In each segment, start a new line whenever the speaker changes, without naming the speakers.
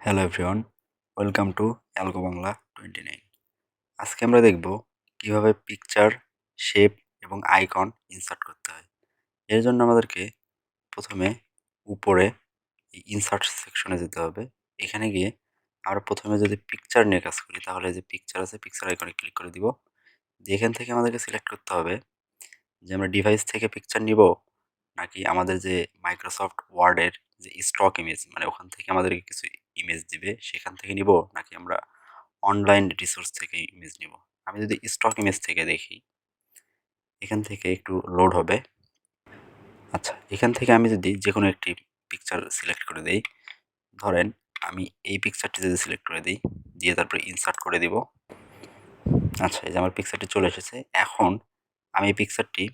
Hello everyone, welcome to AlgoBangla29। আজকে আমরা দেখব কিভাবে পিকচার, শেপ এবং আইকন ইনসার্ট করতে হয়। এর জন্য আমাদেরকে প্রথমে উপরে ইনসার্ট সেকশনে যেতে হবে। এখানে গিয়ে আমরা প্রথমে যদি পিকচার নিয়ে কাজ করি তাহলে যে পিকচার আছে পিকচার আইকনে ক্লিক করে দিব। এখান থেকে আমাদেরকে সিলেক্ট করতে হবে যে আমরা ডিভাইস থেকে পিকচার নিব নাকি আমাদের যে মাইক্রোসফট ওয়ার্ডের যে স্টক ইমেজ মানে ওখান থেকে আমাদেরকে কিছু ইমেজ দিবে সেখান থেকে নিব নাকি আমরা অনলাইন রিসোর্স থেকে ইমেজ নিব। আমি যদি স্টক ইমেজ থেকে দেখি এখান থেকে একটু লোড হবে। আচ্ছা, এখান থেকে আমি যদি যে কোনো একটি পিকচার সিলেক্ট করে দেই, ধরেন আমি এই পিকচারটি যদি সিলেক্ট করে দিই, দিয়ে তারপরে ইনসার্ট করে দিব। আচ্ছা, এই যে আমার পিকচারটি চলে এসেছে। এখন আমি এই পিকচারটি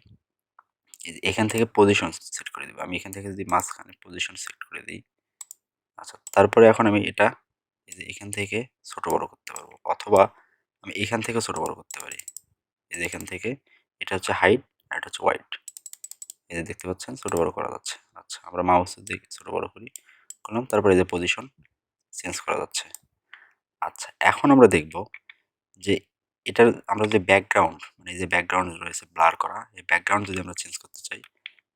এখান থেকে পজিশন সেট করে দিব। আমি এখান থেকে যদি মাঝখানে পজিশন সেট করে দিই, আচ্ছা, তারপরে এখন আমি এটা এই যে এখান থেকে ছোট বড় করতে পারবো, অথবা আমি এখান থেকে ছোট বড় করতে পারি। এই যে এখান থেকে এটা হচ্ছে হাইট আর এটা হচ্ছে ওয়াইড। এই যে দেখতে পাচ্ছেন ছোট বড় করা যাচ্ছে। আচ্ছা, আমরা মাউসের দিকে ছোট বড় করলাম, তারপরে এই যে পজিশন চেঞ্জ করা যাচ্ছে। আচ্ছা, এখন আমরা দেখব যে এটার আমরা যে ব্যাকগ্রাউন্ড মানে এই যে ব্যাকগ্রাউন্ড রয়েছে ব্লার করা, এই ব্যাকগ্রাউন্ড যদি আমরা চেঞ্জ করতে চাই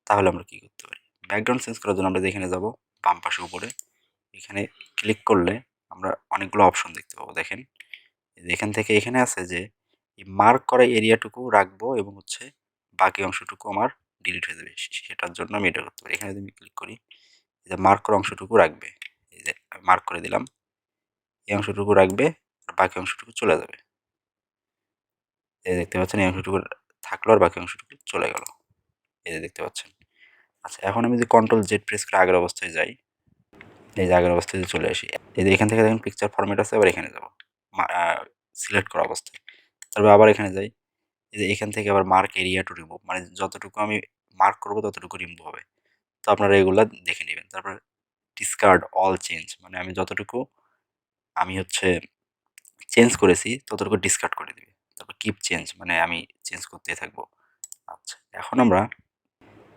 তাহলে আমরা কি করতে পারি? ব্যাকগ্রাউন্ড চেঞ্জ করার জন্য আমরা এখানে যাব, বাম পাশে উপরে এখানে ক্লিক করলে আমরা অনেকগুলো অপশন দেখতে পাবো। দেখেন এখান থেকে এখানে আছে যে এই মার্ক করা এরিয়াটুকু রাখবো এবং হচ্ছে বাকি অংশটুকু আমার ডিলিট হয়ে যাবে। সেটার জন্য আমি এটা করতে পারি। এখানে যদি আমি ক্লিক করি, এই যে মার্ক করা অংশটুকু রাখবে, এই যে মার্ক করে দিলাম, এই অংশটুকু রাখবে আর বাকি অংশটুকু চলে যাবে। এই দেখতে পাচ্ছেন এই অংশটুকু থাকলো আর বাকি অংশটুকু চলে গেল। এই যে দেখতে পাচ্ছেন। আচ্ছা, এখন আমি যদি কন্ট্রোল জেড প্রেস করে আগের অবস্থায় যাই, এই যে আগের অবস্থায় চলে আসি, এই যে এখান থেকে দেখেন পিকচার ফরম্যাট আছে, আবার এখানে যাবো সিলেক্ট করা অবস্থায়, তারপর আবার এখানে যাই, এই যে এখান থেকে আবার মার্ক এরিয়া টু রিমুভ মানে যতটুকু আমি মার্ক করবো ততটুকু রিমুভ হবে। তো আপনারা এগুলা দেখে নেবেন। তারপর ডিসকার্ড অল চেঞ্জ মানে আমি যতটুকু আমি হচ্ছে চেঞ্জ করেছি ততটুকু ডিসকার্ড করে দিবে। তারপর কিপ চেঞ্জ মানে আমি চেঞ্জ করতেই থাকবো। আচ্ছা, এখন আমরা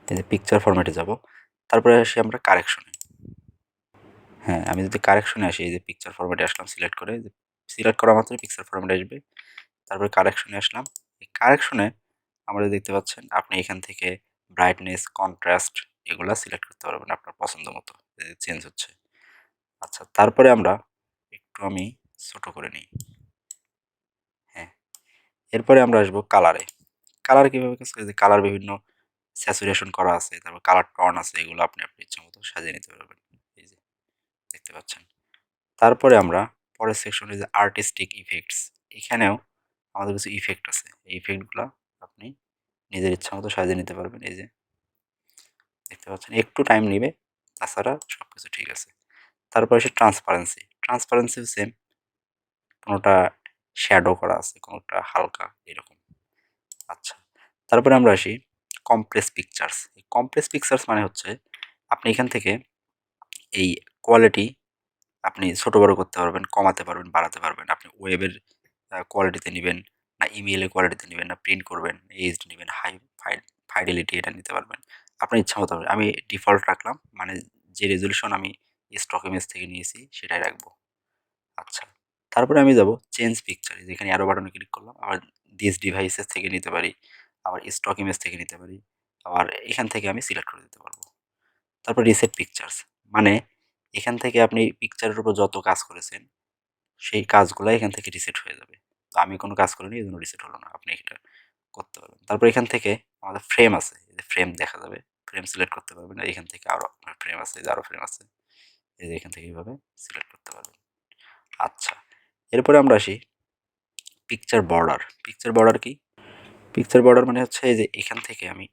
এই যে পিকচার ফরম্যাটে যাব, তারপরে আসি আমরা কারেকশনে। হ্যাঁ, আমি যদি কারেকশনে আসি, এই যে পিকচার ফরম্যাটে আসলাম, সিলেক্ট করে সিলেক্ট করা মাত্রই পিকচার ফরম্যাটে আসবে। তারপরে কারেকশনে আসলাম। এই কারেকশনে আমরা দেখতে পাচ্ছেন আপনি এখান থেকে ব্রাইটনেস, কন্ট্রাস্ট এগুলা সিলেক্ট করতে পারবেন আপনার পছন্দ মতো, চেঞ্জ হচ্ছে। আচ্ছা, তারপরে আমরা একটু আমি ছোট করে নিই। হ্যাঁ, এরপরে আমরা আসবো কালারে। কালার কীভাবে কাজ করে? যে কালার বিভিন্ন স্যাচুরেশন করা আছে, তারপর কালার টন আছে, এগুলো আপনি আপনার ইচ্ছা মতো সাজিয়ে নিতে পারবেন। এই যে দেখতে পাচ্ছেন। তারপরে আমরা পরের সেকশনে যে আর্টিস্টিক ইফেক্টস, এখানেও আমাদের কিছু ইফেক্ট আছে। এই ইফেক্টগুলো আপনি নিজের ইচ্ছা মতো সাজিয়ে নিতে পারবেন। এই যে দেখতে পাচ্ছেন, একটু টাইম নেবে, তাছাড়া সব কিছু ঠিক আছে। তারপরে সে ট্রান্সপারেন্সি, ট্রান্সপারেন্সিও সেম, কোনোটা শ্যাডো করা আছে, কোনোটা হালকা এরকম। আচ্ছা, তারপরে আমরা আসি কমপ্লেক্স পিকচার্স। এই কমপ্লেক্স পিকচার্স মানে হচ্ছে আপনি এখান থেকে এই কোয়ালিটি আপনি ছোট বড় করতে পারবেন, কমাতে পারবেন, বাড়াতে পারবেন। আপনি ওয়েবের কোয়ালিটিতে নেবেন, না ইমেইলের কোয়ালিটিতে নেবেন, না প্রিন্ট করবেন, এইচডি নেবেন, হাই ফাইডেলিটি এটা নিতে পারবেন। আপনার ইচ্ছা মতো হবে। আমি ডিফল্ট রাখলাম, মানে যে রেজলিউশন আমি স্টক ইমেজ থেকে নিয়েছি সেটাই রাখবো। আচ্ছা, তারপরে আমি যাব চেঞ্জ পিকচার, যেখানে অ্যারো বাটনে ক্লিক করলাম, আবার দিস ডিভাইসেস থেকে নিতে পারি, আবার স্টক ইমেজ থেকে নিতে পারি, আবার এখান থেকে আমি সিলেক্ট করে দিতে পারবো। তারপর রিসেট পিকচার্স মানে এখান থেকে আপনি পিকচারের উপর যত কাজ করেছেন সেই কাজগুলো এখান থেকে রিসেট হয়ে যাবে। তো আমি কোনো কাজ করিনি, এই জন্য রিসেট হলো না। আপনি এটা করতে পারবেন। তারপর এখান থেকে আমাদের ফ্রেম আছে, এই যে ফ্রেম দেখা যাবে, ফ্রেম সিলেক্ট করতে পারবেন। আর এখান থেকে আরও ফ্রেম আছে, এই যে আরও ফ্রেম আছে, এই যে এখান থেকে এইভাবে সিলেক্ট করতে পারবেন। আচ্ছা, এরপরে আমরা আসি পিকচার বর্ডার। পিকচার বর্ডার কি? পিকচার বর্ডার মানে হচ্ছে এই যে এখান থেকে আমি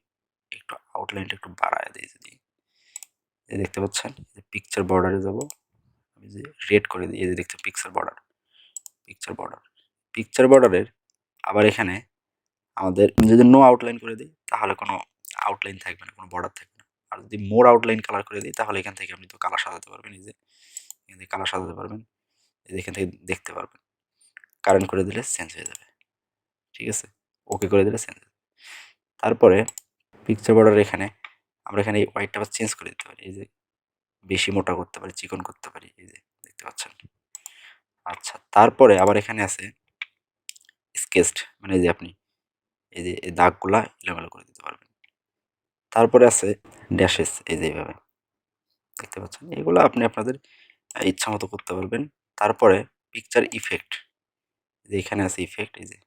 একটু আউটলাইনটা একটু বাড়ায় দিই, যদি এই দেখতে পাচ্ছেন, পিকচার বর্ডারে যাব, আমি যে রেড করে দিই, এই যে দেখতে picture border, picture border, picture বর্ডারের আবার এখানে আমাদের যদি নো আউটলাইন করে দিই তাহলে কোনো আউটলাইন থাকবে না, কোনো বর্ডার থাকবে না। আর যদি মোর আউটলাইন কালার করে দিই তাহলে এখান থেকে আপনি তো কালার সাজাতে পারবেন। এই যে এখান থেকে কালার সাজাতে পারবেন, এই যে এখান থেকে দেখতে পারবেন। কারেন্ট করে দিলে চেঞ্জ হয়ে যাবে, ঠিক আছে, ওকে করে দিলে চেঞ্জ হয়ে যাবে। তারপরে পিকচার বর্ডার এখানে আমরা এখানে এই হোয়াইটটা আবার চেঞ্জ করে দিতে পারি, এই যে বেশি মোটা করতে পারি, চিকন করতে পারি, এই যে দেখতে পাচ্ছেন। আচ্ছা, তারপরে আবার এখানে আছে স্কেচড, মানে এই যে আপনি এই যে এই দাগগুলা এলোমেলো করে দিতে পারবেন। তারপরে আছে ড্যাশেস, এই যে এইভাবে দেখতে পাচ্ছেন। এগুলো আপনি আপনাদের ইচ্ছা মতো করতে পারবেন। তারপরে পিকচার ইফেক্ট, যে এখানে আছে ইফেক্ট, এই যে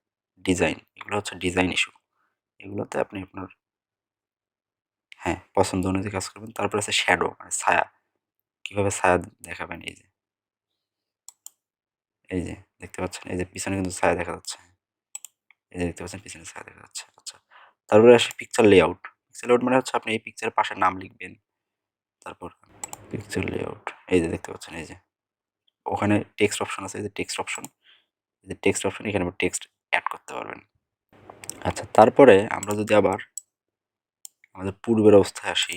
ডিজাইন, এগুলো হচ্ছে ডিজাইন ইস্যু। এগুলোতে আপনি আপনার হ্যাঁ পছন্দ অনুযায়ী কাজ করবেন। তারপরে আছে শ্যাডো, মানে ছায়া, কিভাবে ছায়া দেখাবেন। এই যে দেখতে পাচ্ছেন, এই যে পিছনে কিন্তু ছায়া দেখা যাচ্ছে। এই যে দেখতে পাচ্ছেন পিছনে ছায়া দেখা যাচ্ছে। আচ্ছা, তারপরে আসে পিকচার লেআউট। পিকচার লেআউট মানে হচ্ছে আপনি এই পিকচারের পাশে নাম লিখবেন। তারপর পিকচার লেআউট, এই যে দেখতে পাচ্ছেন, এই যে ওখানে টেক্সট অপশন আছে, এই যে টেক্সট অপশন, এই যে টেক্সট অপশন, এখানে টেক্সট অ্যাড করতে পারবেন। আচ্ছা, তারপরে আমরা যদি আবার আমাদের পূর্বের অবস্থায় আসি,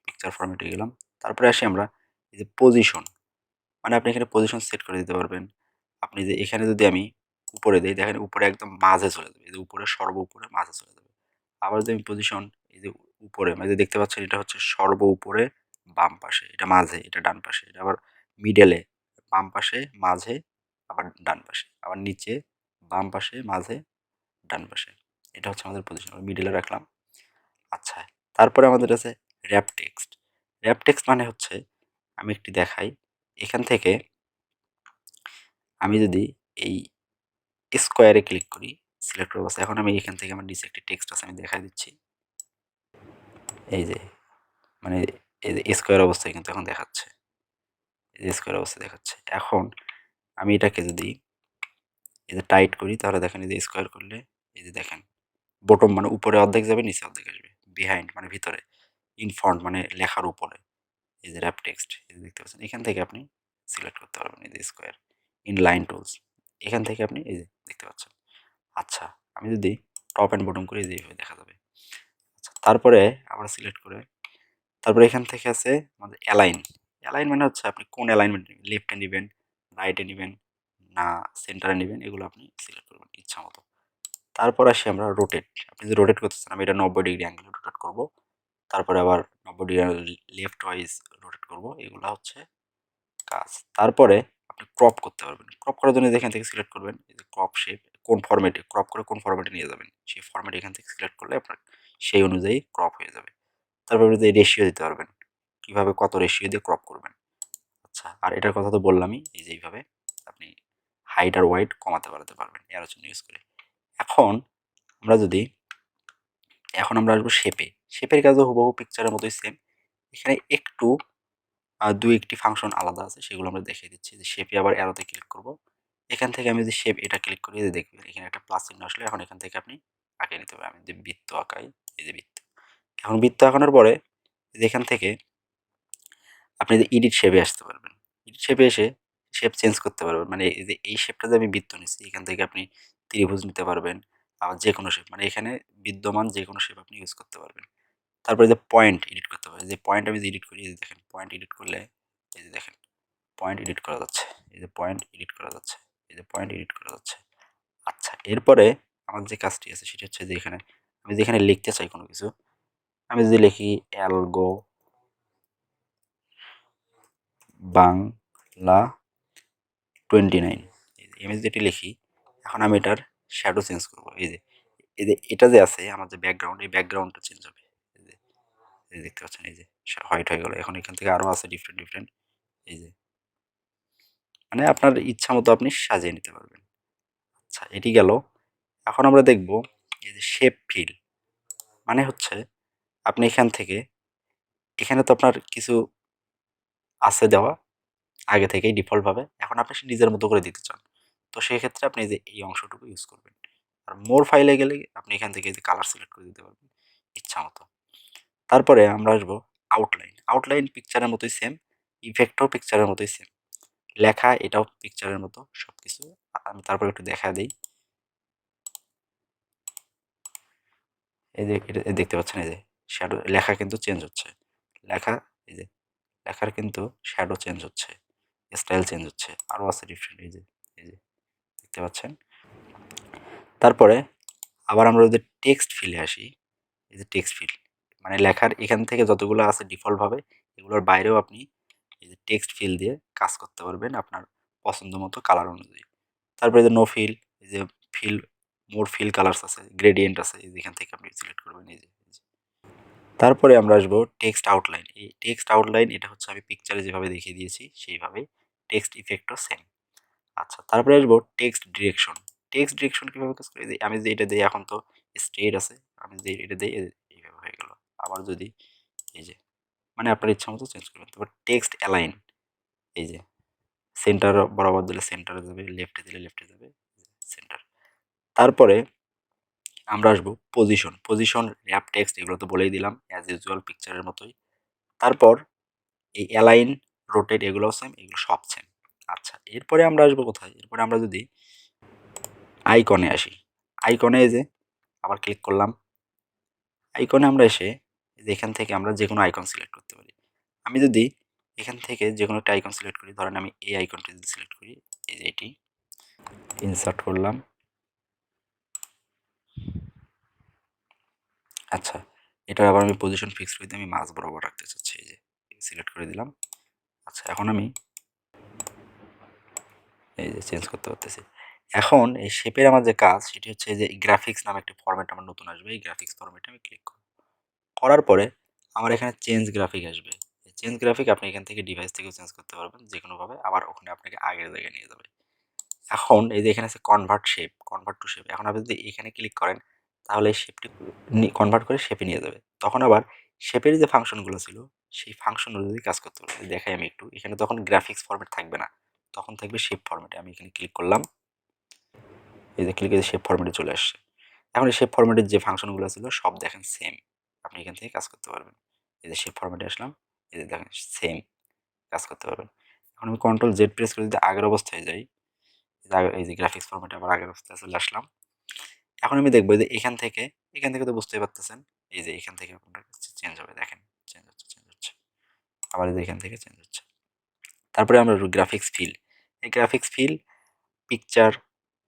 পিকচার ফরম্যাটে গেলাম। তারপরে আসি আমরা এই যে পজিশন, মানে আপনি এখানে পজিশন সেট করে দিতে পারবেন। আপনি যে এখানে যদি আমি উপরে দেই, দেখেন উপরে একদম মাঝে চলে যাবে, এই যে উপরে সর্ব উপরে মাঝে চলে যাবে। আবার যদি আমি পজিশন এই যে উপরে, মানে যে দেখতে পাচ্ছেন এটা হচ্ছে সর্ব উপরে বাম পাশে, এটা মাঝে, এটা ডান পাশে, এটা আবার মিডলে, বাম পাশে মাঝে, আবার ডান পাশে, আবার নিচে বাম পাশে মাঝে ডান পাশে। এটা হচ্ছে আমাদের পজিশন, মিডলে রাখলাম। আচ্ছা, তারপরে আমাদের আছে র্যাপ টেক্সট। র্যাপ টেক্সট মানে হচ্ছে, আমি একটি দেখাই, এখান থেকে আমি যদি এই স্কোয়ারে ক্লিক করি, সিলেক্ট অবস্থা, এখন আমি এখান থেকে আমার নিচে একটি টেক্সট আছে, আমি দেখাই দিচ্ছি। এই যে মানে এই যে স্কোয়ার অবস্থায় কিন্তু এখন দেখাচ্ছে, এই যে স্কোয়ার অবস্থায় দেখাচ্ছে। এখন আমি এটাকে যদি এই যে টাইট করি, তাহলে দেখেন এই যে স্কোয়ার করলে এই যে দেখেন বটম মানে উপরে অর্ধেক যাবে, নিচে অর্ধেক আসবে, বিহাইন্ড মানে ভিতরে, ইন ফ্রন্ট মানে লেখার উপরে, এই যে র্যাপ টেক্সট, এই যে দেখতে পাচ্ছেন। এখান থেকে আপনি সিলেক্ট করতে পারবেন এই যে স্কোয়ার, ইন লাইন টুলস, এখান থেকে আপনি এই যে দেখতে পাচ্ছেন। আচ্ছা, আমি যদি টপ অ্যান্ড বটম করে এই যে এইভাবে দেখা যাবে। আচ্ছা, তারপরে আবার সিলেক্ট করে, তারপরে এখান থেকে আছে আমাদের অ্যালাইন। অ্যালাইন মানে হচ্ছে আপনি কোন অ্যালাইনমেন্ট নেবেন, লেফটে নেবেন, রাইটে নেবেন, না সেন্টারে নেবেন, এগুলো আপনি সিলেক্ট করবেন ইচ্ছা মতো। তারপর আসি আমরা রোটেট। আপনি যদি রোটেট করতে চান, আমি এটা 90 ডিগ্রি অ্যাঙ্গেলে রোটেট করব। তারপরে আবার 90 ডিগ্রি লেফট ওয়াইজ রোটেট করব, এগুলো হচ্ছে কাজ। তারপরে আপনি ক্রপ করতে পারবেন। ক্রপ করার জন্য এখান থেকে সিলেক্ট করবেন এই যে ক্রপ শেপ, কোন ফরম্যাটে ক্রপ করে কোন ফরম্যাটে নিয়ে যাবেন, সেই ফরম্যাট এখান থেকে সিলেক্ট করলে আপনার সেই অনুযায়ী ক্রপ হয়ে যাবে। তারপরে যে রেশিও দিতে পারবেন, কিভাবে কত রেশিও দিয়ে ক্রপ করবেন। আচ্ছা, আর এটার কথা তো বললামই, এই যে এইভাবে আপনি হাইট আর ওয়াইট কমাতে বাড়াতে পারবেন এর জন্য ইউজ করে। এখন আমরা যদি এখন আমরা আসবো শেপে। শেপের কাজও হুবহু পিকচারের মতোই সেম। এখানে একটু দুই একটি ফাংশন আলাদা আছে, সেগুলো আমরা দেখিয়ে দিচ্ছি। যে শেপে আবার অ্যারোতে ক্লিক করব। এখান থেকে আমি যদি শেপ এটা ক্লিক করি, যে দেখবেন এখানে একটা প্লাস চিহ্ন আসলে, এখন এখান থেকে আপনি আঁকিয়ে নিতে হবে। আমি যদি বৃত্ত আঁকাই, এই যে বৃত্ত, এখন বৃত্ত আঁকানোর পরে এখান থেকে আপনি যে এডিট শেপে আসতে পারবেন। এডিট শেপে এসে শেপ চেঞ্জ করতে পারবেন, মানে এই যে এই শেপটা যে আমি বৃত্ত নিচ্ছি, এখান থেকে আপনি ত্রিভুজ নিতে পারবেন, আবার যে কোনো শেপ, মানে এখানে বিদ্যমান যে কোনো শেপ আপনি ইউজ করতে পারবেন। তারপরে যে পয়েন্ট এডিট করতে পারবেন, যে পয়েন্ট আমি যে এডিট করি, এই যে দেখেন পয়েন্ট এডিট করলে এই যে দেখেন পয়েন্ট এডিট করা যাচ্ছে, এই যে পয়েন্ট এডিট করা যাচ্ছে, এই যে পয়েন্ট এডিট করা যাচ্ছে। আচ্ছা, এরপরে আমার যে কাজটি আছে সেটা হচ্ছে যে এখানে আমি যেখানে লিখতে চাই কোনো কিছু, আমি যদি লিখি অ্যালগো বাংলা 29, আমি যদি এটি লিখি, এখন আমি এটার শ্যাডো চেঞ্জ করবো। এই যে এটা যে আছে আমার যে ব্যাকগ্রাউন্ড, এই ব্যাকগ্রাউন্ডটা চেঞ্জ হবে। এই যে দেখতে পাচ্ছেন, এই যে হোয়াইট হয়ে গেল। এখন এখান থেকে আরও আছে ডিফারেন্ট ডিফারেন্ট, এই যে মানে আপনার ইচ্ছা মতো আপনি সাজিয়ে নিতে পারবেন। আচ্ছা, এটি গেল। এখন আমরা দেখব এই যে শেপ ফিল, মানে হচ্ছে আপনি এখান থেকে, এখানে তো আপনার কিছু আছে দেওয়া আগে থেকেই ডিফল্টভাবে, এখন আপনি নিজের মতো করে দিতে চান, তো সেক্ষেত্রে আপনি এই যে এই অংশটুকু ইউজ করবেন। আর মোর ফাইলে গেলে আপনি এখান থেকে এই যে কালার সিলেক্ট করে দিতে পারবেন ইচ্ছা মতো। তারপরে আমরা আসবো আউটলাইন। আউটলাইন পিকচারের মতোই সেম, ইফেক্টও পিকচারের মতোই সেম, লেখা এটাও পিকচারের মতো সব কিছু। আমি তারপরে একটু দেখা দিই, এই যে এটা দেখতে পাচ্ছেন, এই যে শ্যাডো, লেখা কিন্তু চেঞ্জ হচ্ছে, লেখা এই যে লেখার কিন্তু শ্যাডো চেঞ্জ হচ্ছে, স্টাইল চেঞ্জ হচ্ছে, আরও আছে ডিফারেন্ট, এই যে দেখতে পাচ্ছেন। তারপরে আবার আমরা যদি টেক্সট ফিলে আসি, এই যে টেক্সট ফিল মানে লেখার এখান থেকে যতগুলো আছে ডিফল্টভাবে, এগুলোর বাইরেও আপনি এই যে টেক্সট ফিল দিয়ে কাজ করতে পারবেন আপনার পছন্দ মতো কালার অনুযায়ী। তারপরে যে নো ফিল, এই যে ফিল, মোর ফিল কালার্স আছে, গ্রেডিয়েন্ট আছে, এই যেখান থেকে আপনি সিলেক্ট করবেন এই যে। তারপরে আমরা আসবো টেক্সট আউটলাইন। এই টেক্সট আউটলাইন এটা হচ্ছে আমি পিকচারে যেভাবে দেখিয়ে দিয়েছি সেইভাবে, টেক্সট ইফেক্টও সেম। আচ্ছা, তারপরে আসবো টেক্সট ডিরেকশন। টেক্সট ডিরেকশন কিভাবে কাজ করে? আমি যে এটা দিই এখন তো স্ট্রেট আছে, আমি যে এটা দিই এইভাবে হয়ে গেল। আবার যদি এই যে, মানে আপনার ইচ্ছা মতো চেঞ্জ করবেন। তারপর টেক্সট অ্যালাইন, এই যে সেন্টার বরাবর দিলে সেন্টারে যাবে, লেফটে দিলে লেফটে যাবে, সেন্টার। তারপরে আমরা আসবো পজিশন। পজিশন, র্যাপ টেক্সট এগুলো তো বলেই দিলাম অ্যাজ ইউজুয়াল পিকচারের মতোই। তারপর এই অ্যালাইন, রোটেট এগুলোও সেম, এগুলো সব সেম। আচ্ছা, এরপরে আমরা আসবো কোথায়? এরপরে আমরা যদি আইকনে আসি, আইকনে এই যে আবার ক্লিক করলাম। আইকনে আমরা এসে এখান থেকে আমরা যে কোনো আইকন সিলেক্ট করতে পারি। আমি যদি এখান থেকে যে কোনো একটা আইকন সিলেক্ট করি, ধরেন আমি এই আইকনটি যদি সিলেক্ট করি, এই যে এটি ইনসার্ট করলাম। আচ্ছা, এটার আবার আমি পজিশন ফিক্স করে দিয়ে আমি মাঝ বরাবর রাখতে চাচ্ছি, এই যে সিলেক্ট করে দিলাম। আচ্ছা, এখন আমি এই যে চেঞ্জ করতে পারতেছি। এখন এই শেপের আমার যে কাজ সেটি হচ্ছে যে গ্রাফিক্স নামে একটা ফরম্যাট আমার নতুন আসবে। এই গ্রাফিক্স ফরম্যাটে আমি ক্লিক করব। করার পরে আমার এখানে চেঞ্জ গ্রাফিক আসবে। চেঞ্জ গ্রাফিক আপনি এখান থেকে ডিভাইস থেকেও চেঞ্জ করতে পারবেন যে কোনোভাবে, আবার ওখানে আপনাকে আগের জায়গায় নিয়ে যাবে। এখন এই যে এখানে আছে convert shape, convert to shape. এখন আপনি যদি এখানে ক্লিক করেন তাহলে এই শেপটি কনভার্ট করে শেপে নিয়ে যাবে। তখন আবার শেপের যে ফাংশনগুলো ছিল সেই ফাংশন অনুযায়ী কাজ করতে পারবে। দেখাই আমি একটু, এখানে তখন গ্রাফিক্স ফরম্যাট থাকবে না, তখন থাকবে শেপ ফরম্যাটে। আমি এখানে ক্লিক করলাম, এই যে ক্লিক করে শেপ ফরম্যাটে চলে আসছে। এখন এই শেপ ফরম্যাটের যে ফাংশনগুলো ছিল সব দেখেন সেম, আপনি এখান থেকে কাজ করতে পারবেন। এই যে শেপ ফরম্যাটে আসলাম, এই যে দেখেন সেম কাজ করতে পারবেন। এখন আমি কন্ট্রোল জেড প্রেস করে যদি আগের অবস্থায় যাই, এই যে গ্রাফিক্স ফরম্যাটে আবার আগের অবস্থায় চলে আসলাম। এখন আমি দেখবো যে এখান থেকে তো বুঝতেই পারতেছেন, এই যে এখান থেকে আপনার চেঞ্জ হবে, দেখেন চেঞ্জ হচ্ছে, চেঞ্জ হচ্ছে, আবার এই যে এখান থেকে চেঞ্জ হচ্ছে। তারপরে আমরা গ্রাফিক্স ফিল, এই গ্রাফিক্স ফিল পিকচার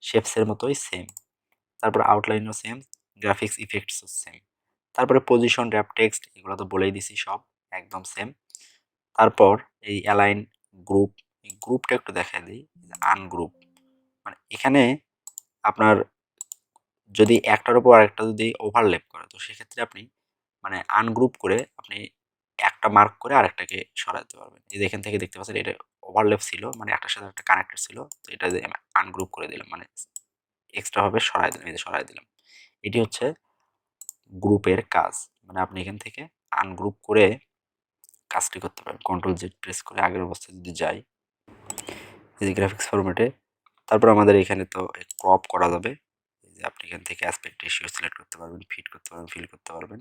শেপসের মতোই সেম। তারপর আউটলাইনও সেম, গ্রাফিক্স ইফেক্টসও সেম। তারপরে পজিশন, র্যাপ টেক্সট এগুলো তো বলেই দিছি সব একদম সেম। তারপর এই অ্যালাইন, গ্রুপ, এই গ্রুপটা একটু দেখাই দিই। আনগ্রুপ মানে এখানে আপনার যদি একটার উপর আরেকটা যদি ওভারল্যাপ করে, তো সেক্ষেত্রে আপনি মানে আনগ্রুপ করে আপনি একটা মার্ক করে আরেকটাকে সরাতে পারবেন। এই যে এখান থেকে দেখতে পাচ্ছেন এটা ওভারল্যাপ ছিল, মানে একটার সাথে একটা কানেক্টেড ছিল, তো এটা যে আমি আনগ্রুপ করে দিলাম, মানে এক্সট্রা ভাবে সরাই দিলাম, এই যে সরাই দিলাম। এটি হচ্ছে গ্রুপের কাজ, মানে আপনি এখান থেকে আনগ্রুপ করে কাজটি করতে পারেন। কন্ট্রোল জেড প্রেস করে আগের অবস্থায় যদি যাই, এই যে গ্রাফিক্স ফরম্যাটে, তারপর আমাদের এখানে তো ক্রপ করা যাবে। এই যে আপনি এখান থেকে অ্যাসপেক্ট রেশিও সিলেক্ট করতে পারবেন, ফিট করতে পারবেন, ফিল করতে পারবেন,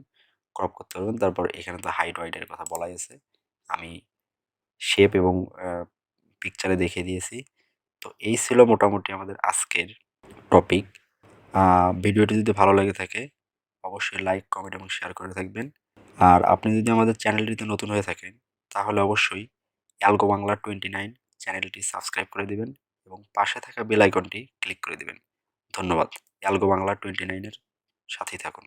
ক্রপ করতে পারবেন। তারপর এখানে তো হাইট ওয়াইটের কথা বলাই আছে, আমি শেপ এবং পিকচারে দেখিয়ে দিয়েছি। তো এই ছিল মোটামুটি আমাদের আজকের টপিক। ভিডিওটি যদি ভালো লেগে থাকে অবশ্যই লাইক, কমেন্ট এবং শেয়ার করে থাকবেন। আর আপনি যদি আমাদের চ্যানেলটিতে নতুন হয়ে থাকেন তাহলে অবশ্যই অ্যালগো বাংলা 29 চ্যানেলটি সাবস্ক্রাইব করে দিবেন এবং পাশে থাকা বেল আইকনটি ক্লিক করে দিবেন। ধন্যবাদ। অ্যালগো বাংলা 29 এর সাথেই থাকুন।